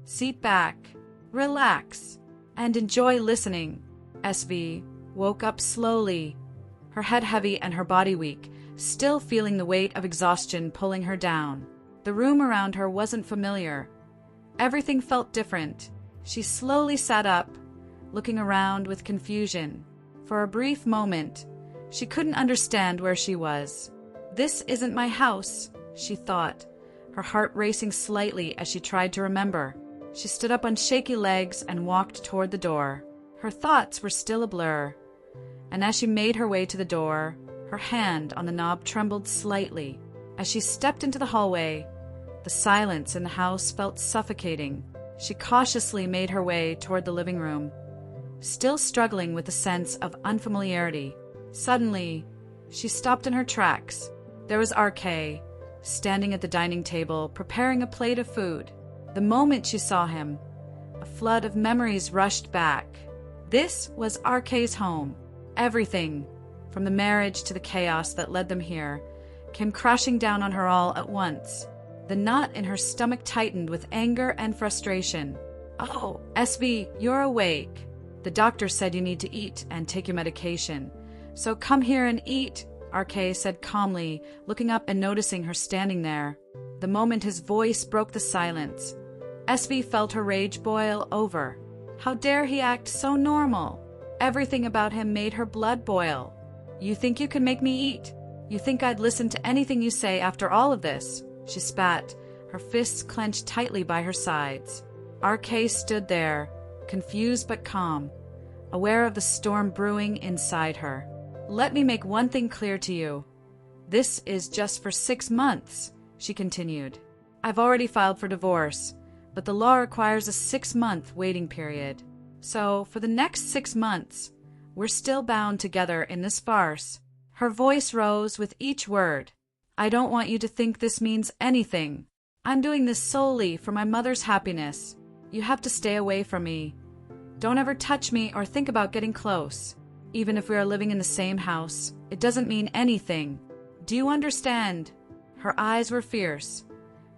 Sit back, relax, and enjoy listening. SV woke up slowly, her head heavy and her body weak, still feeling the weight of exhaustion pulling her down. The room around her wasn't familiar. Everything felt different. She slowly sat up, looking around with confusion. For a brief moment, she couldn't understand where she was. This isn't my house, she thought, her heart racing slightly as she tried to remember. She stood up on shaky legs and walked toward the door. Her thoughts were still a blur, and as she made her way to the door, her hand on the knob trembled slightly. As she stepped into the hallway, the silence in the house felt suffocating. She cautiously made her way toward the living room, still struggling with a sense of unfamiliarity. Suddenly, she stopped in her tracks. There was RK, standing at the dining table, preparing a plate of food. The moment she saw him, a flood of memories rushed back. This was RK's home. Everything, from the marriage to the chaos that led them here, came crashing down on her all at once. The knot in her stomach tightened with anger and frustration. "Oh, SV, you're awake. The doctor said you need to eat and take your medication. So come here and eat," RK said calmly, looking up and noticing her standing there. The moment his voice broke the silence, SV felt her rage boil over. How dare he act so normal? Everything about him made her blood boil. "You think you can make me eat? You think I'd listen to anything you say after all of this?" She spat, her fists clenched tightly by her sides. RK stood there, confused but calm, aware of the storm brewing inside her. "Let me make one thing clear to you. This is just for 6 months, she continued. "I've already filed for divorce, but the law requires a 6-month waiting period. So, for the next 6 months, we're still bound together in this farce." Her voice rose with each word. "I don't want you to think this means anything. I'm doing this solely for my mother's happiness. You have to stay away from me. Don't ever touch me or think about getting close. Even if we are living in the same house, it doesn't mean anything. Do you understand?" Her eyes were fierce,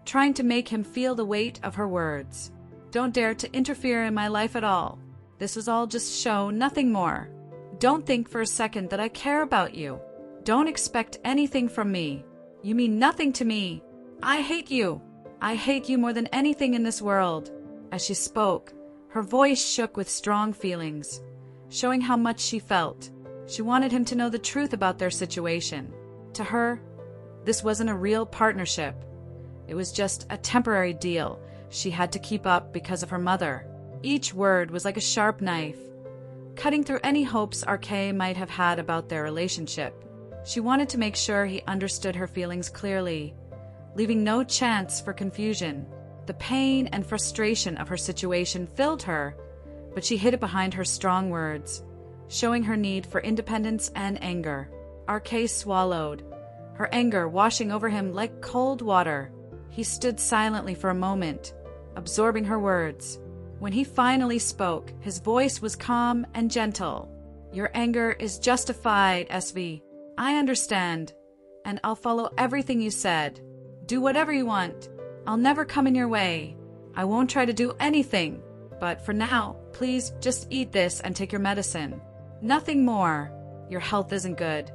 trying to make him feel the weight of her words. "Don't dare to interfere in my life at all. This was all just show, nothing more. Don't think for a second that I care about you. Don't expect anything from me. You mean nothing to me. I hate you. I hate you more than anything in this world." As she spoke, her voice shook with strong feelings, showing how much she felt. She wanted him to know the truth about their situation. To her, this wasn't a real partnership. It was just a temporary deal she had to keep up because of her mother. Each word was like a sharp knife, cutting through any hopes RK might have had about their relationship. She wanted to make sure he understood her feelings clearly, leaving no chance for confusion. The pain and frustration of her situation filled her, but she hid it behind her strong words, showing her need for independence and anger. RK swallowed, her anger washing over him like cold water. He stood silently for a moment, absorbing her words. When he finally spoke, his voice was calm and gentle. "Your anger is justified, SV. I understand, and I'll follow everything you said. Do whatever you want. I'll never come in your way. I won't try to do anything. But for now, please just eat this and take your medicine. Nothing more. Your health isn't good.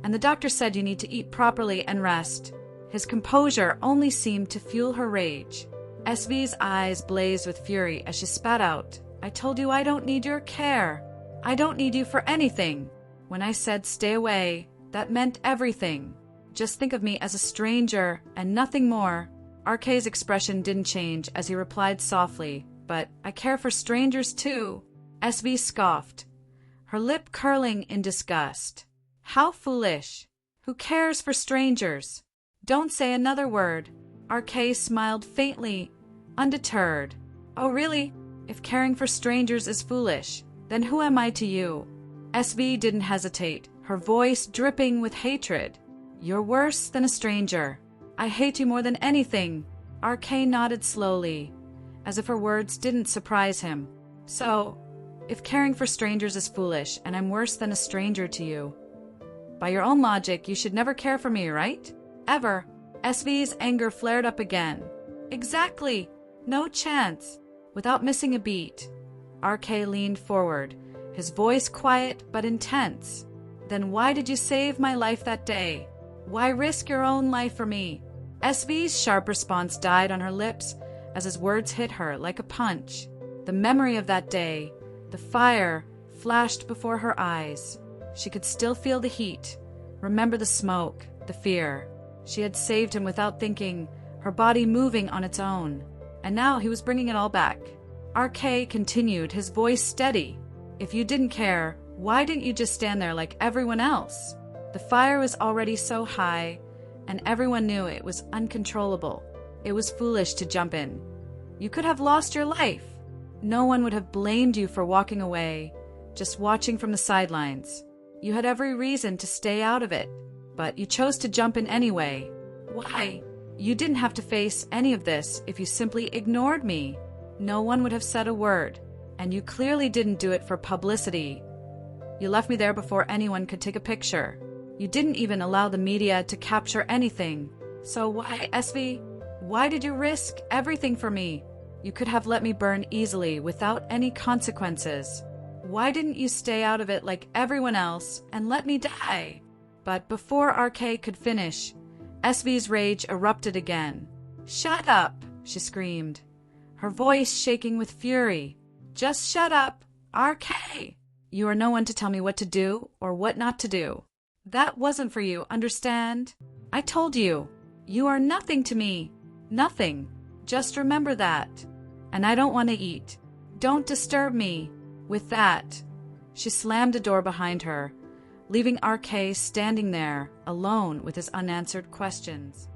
And the doctor said you need to eat properly and rest." His composure only seemed to fuel her rage. SV's eyes blazed with fury as she spat out, "I told you I don't need your care. I don't need you for anything. When I said stay away, that meant everything. Just think of me as a stranger and nothing more." RK's expression didn't change as he replied softly, "But I care for strangers too." SV scoffed, her lip curling in disgust. "How foolish. Who cares for strangers? Don't say another word." RK smiled faintly, undeterred. "Oh really? If caring for strangers is foolish, then who am I to you?" SV didn't hesitate, her voice dripping with hatred. "You're worse than a stranger. I hate you more than anything." RK nodded slowly, as if her words didn't surprise him. "So, if caring for strangers is foolish and I'm worse than a stranger to you, by your own logic, you should never care for me, right? Ever." SV's anger flared up again. "Exactly. No chance. Without missing a beat, RK leaned forward, his voice quiet but intense. "Then why did you save my life that day? Why risk your own life for me?" SV's sharp response died on her lips as his words hit her like a punch. The memory of that day, the fire, flashed before her eyes. She could still feel the heat, remember the smoke, the fear. She had saved him without thinking, her body moving on its own. And now he was bringing it all back. RK continued, his voice steady. "If you didn't care, why didn't you just stand there like everyone else?" The fire was already so high, and everyone knew it was uncontrollable. It was foolish to jump in. You could have lost your life. No one would have blamed you for walking away, just watching from the sidelines. You had every reason to stay out of it, but you chose to jump in anyway. Why? You didn't have to face any of this if you simply ignored me. No one would have said a word, and you clearly didn't do it for publicity. You left me there before anyone could take a picture. You didn't even allow the media to capture anything. So why, SV? Why did you risk everything for me? You could have let me burn easily without any consequences. Why didn't you stay out of it like everyone else and let me die? But before RK could finish, SV's rage erupted again. "Shut up!" she screamed, her voice shaking with fury. "Just shut up, RK! You are no one to tell me what to do or what not to do. That wasn't for you, understand? I told you, you are nothing to me. Nothing. Just remember that. And I don't want to eat. Don't disturb me." With that, she slammed the door behind her, leaving RK standing there, alone with his unanswered questions.